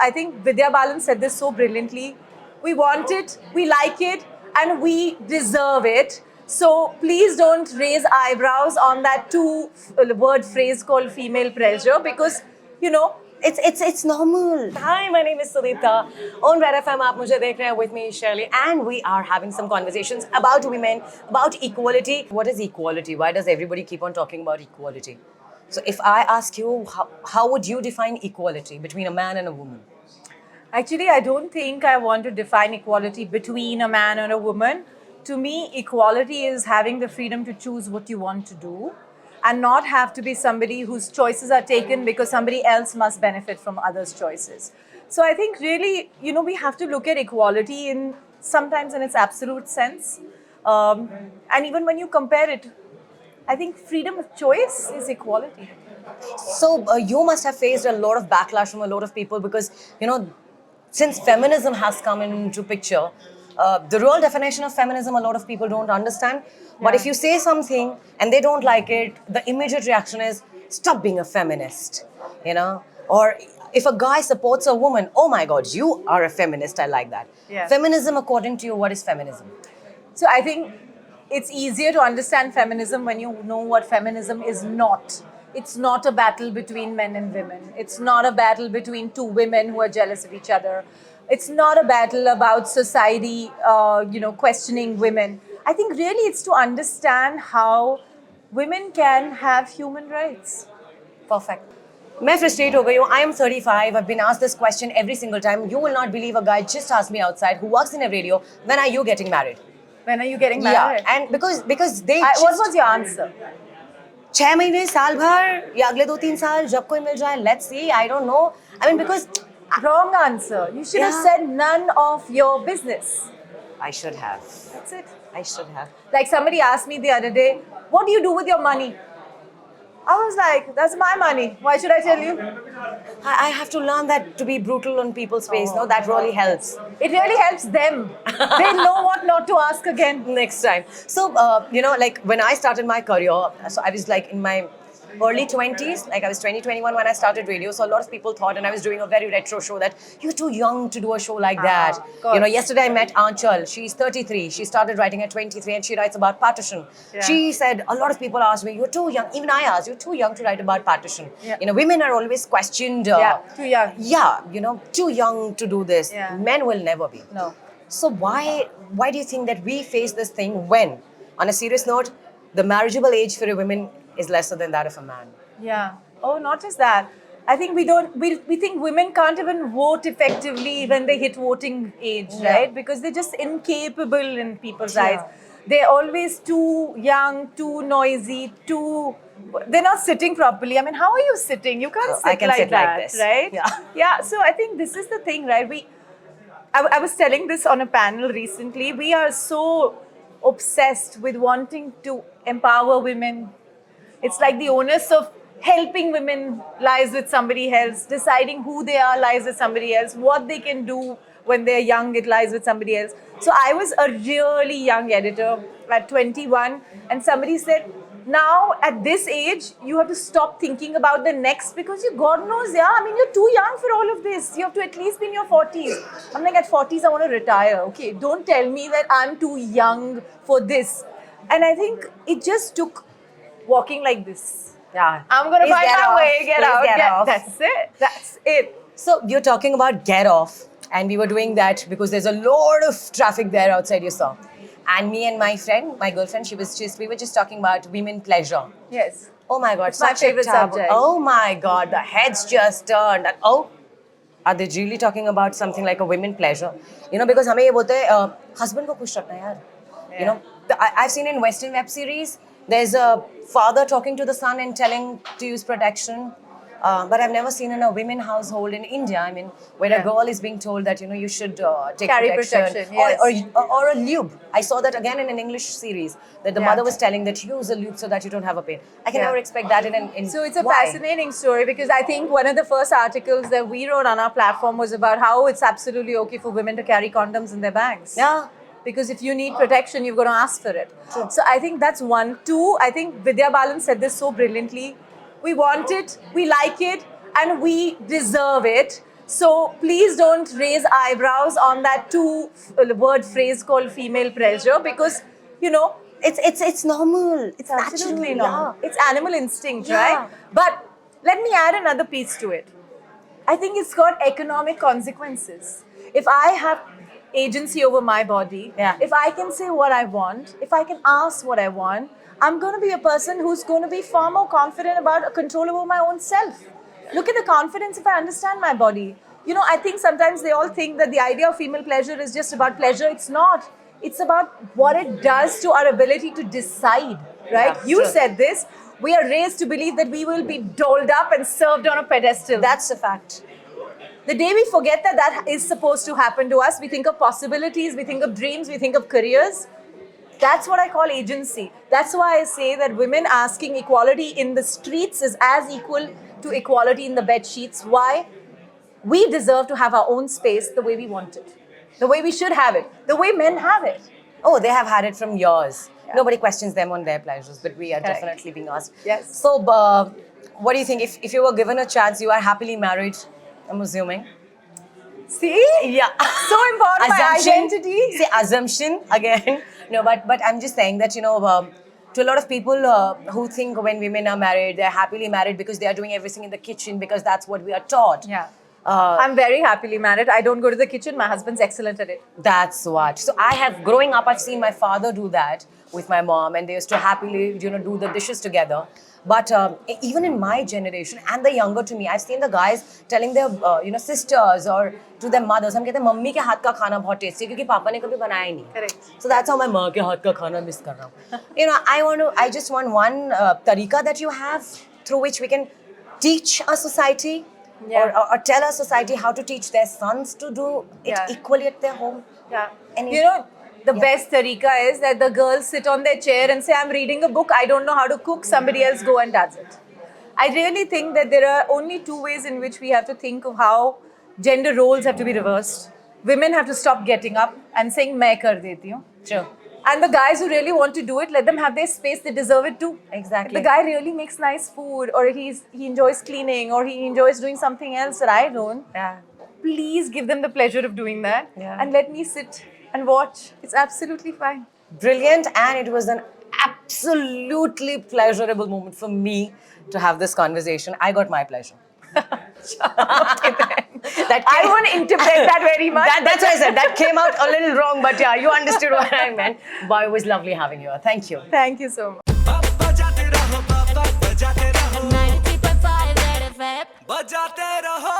I think Vidya Balan said this so brilliantly. We want it, we like it, and we deserve it. So please don't raise eyebrows on that two-word phrase called female pressure because, you know, It's normal. Hi, my name is Sudeepta. On Red FM, आप मुझे देख रहे हैं with me, Shirley, and we are having some conversations about women, about equality. What is equality? Why does everybody keep on talking about equality? So, if I ask you, how would you define equality between a man and a woman? actually, I don't think I want to define equality between a man and a woman. To me, equality is having the freedom to choose what you want to do and not have to be somebody whose choices are taken because somebody else must benefit from others' choices. So I think really, we have to look at equality in sometimes in its absolute sense. And even when you compare it, I think freedom of choice is equality. So, you must have faced a lot of backlash from a lot of people because, since feminism has come into picture, the real definition of feminism a lot of people don't understand. But if you say something and they don't like it, the immediate reaction is stop being a feminist, Or if a guy supports a woman, oh my God, you are a feminist. I like that. Yeah. Feminism, according to you, what is feminism? So I think it's easier to understand feminism when you know what feminism is not. It's not a battle between men and women. It's not a battle between two women who are jealous of each other. It's not a battle about society, questioning women. I think really it's to understand how women can have human rights. Perfect. मैं frustrate हो गई हूँ. I am 35. I've been asked this question every single time. You will not believe a guy just asked me outside who works in a radio, when are you getting married? When are you getting married? Yeah, and because they What was your answer? 6 महीने साल भर या अगले 2-3 साल जब कोई मिल जाए, let's see. I don't know. I mean, because Wrong answer. You should have said none of your business. I should have. That's it. I should have. Like somebody asked me the other day, what do you do with your money? I was like, that's my money. Why should I tell you? I have to learn that to be brutal on people's face. No, that really helps. It really helps them. They know what not to ask again. Next time. So, like when I started my career, so I was like in my early 20s, like I was 20, 21 when I started radio. So a lot of people thought, and I was doing a very retro show, that you're too young to do a show like that. Yesterday I met Aanchal. She's 33. She started writing at 23 and she writes about partition. Yeah. She said, a lot of people asked me, you're too young. Even I asked, you're too young to write about partition. Yeah. Women are always questioned. Too young. Yeah, too young to do this. Yeah. Men will never be. No. So why do you think that we face this thing when, on a serious note, the marriageable age for a woman is lesser than that of a man? Yeah. Oh, not just that. I think we think women can't even vote effectively when they hit voting age, right? Because they're just incapable in people's eyes. They're always too young, too noisy, they're not sitting properly. I mean, how are you sitting? You can't sit I can like sit that, like this. right? Yeah. So I think this is the thing, right? I was telling this on a panel recently. We are so obsessed with wanting to empower women. It's like the onus of helping women lies with somebody else, deciding who they are lies with somebody else, what they can do when they're young, it lies with somebody else. So I was a really young editor at 21, and somebody said, now at this age, you have to stop thinking about the next because God knows, you're too young for all of this. You have to at least be in your 40s. I'm like, at 40s, I want to retire. Okay, don't tell me that I'm too young for this. And I think it just took walking like this. Yeah. I'm going to find my way, get out. Get off. That's it. So you're talking about get off, and we were doing that because there's a lot of traffic there outside, you saw. And me and my friend, my girlfriend, we were just talking about women pleasure. Yes. Oh my God, It's my such a favorite taboo. subject. Oh my God, the heads just turned. And, are they really talking about something like a women pleasure? Because हमें ये बोलते हैं husband को खुश रखना यार. I've seen in Western web series, there's a father talking to the son and telling to use protection. But I've never seen in a women household in India, where a girl is being told that, you should take Carry protection. yes. Or a lube. I saw that again in an English series, that the mother was telling that use a lube so that you don't have a pain. I can never expect that in So it's a fascinating story because I think one of the first articles that we wrote on our platform was about how it's absolutely okay for women to carry condoms in their bags. Yeah. Because if you need protection, you've got to ask for it. True. So I think that's one. Two, I think Vidya Balan said this so brilliantly. We want it, we like it, and we deserve it. So please don't raise eyebrows on that two-word phrase called female pleasure, because, you know, It's normal. It's absolutely natural. normal. Yeah. It's animal instinct, Yeah. right? But let me add another piece to it. I think it's got economic consequences. If I have agency over my body, Yeah. if I can say what I want, if I can ask what I want, I'm going to be a person who's going to be far more confident about control over my own self. Look at the confidence if I understand my body. You know, I think sometimes they all think that the idea of female pleasure is just about pleasure. It's not. It's about what it does to our ability to decide, right? Yeah, You true. said this. We are raised to believe that we will be doled up and served on a pedestal. That's a fact. The day we forget that that is supposed to happen to us, we think of possibilities, we think of dreams, we think of careers. That's what I call agency. That's why I say that women asking equality in the streets is as equal to equality in the bed sheets. Why? We deserve to have our own space the way we want it, the way we should have it, the way men have it. Oh, they have had it from years. Yeah. Nobody questions them on their pleasures, but we are Correct. definitely being asked. Yes. So, what do you think? If you were given a chance, you are happily married, I'm assuming. See? Yeah. So important, my identity. See, assumption again. No, but I'm just saying that, to a lot of people who think when women are married, they're happily married because they are doing everything in the kitchen because that's what we are taught. Yeah. Uh, I'm very happily married. I don't go to the kitchen. My husband's excellent at it. That's what. So growing up, I've seen my father do that with my mom, and they used to happily, do the dishes together. But even in my generation and the younger to me, I've seen the guys telling their, sisters or to their mothers, हम कहते हैं mummy के हाथ का खाना बहुत tasty है क्योंकि पापा ने कभी बनाया ही नहीं. Correct. So that's how my माँ के हाथ का खाना miss कर रहा हूँ. I just want one तरीका that you have through which we can teach a society. Yeah. Or tell our society how to teach their sons to do it Yeah. equally at their home. Yeah. And You know, the best tarika is that the girls sit on their chair and say, I'm reading a book, I don't know how to cook, somebody else go and does it. I really think that there are only two ways in which we have to think of how gender roles have to be reversed. Women have to stop getting up and saying, main kar deti hu. True. And the guys who really want to do it, let them have their space, they deserve it too. Exactly. If the guy really makes nice food, or he enjoys cleaning, or he enjoys doing something else that I don't, Yeah. please give them the pleasure of doing that. Yeah. And let me sit and watch. It's absolutely fine. Brilliant, and it was an absolutely pleasurable moment for me to have this conversation. I got my pleasure. I won't interpret that very much. That's what I said. That came out a little wrong, but yeah, you understood what I meant. But it was lovely having you. Thank you. Thank you so much. बजाते रहो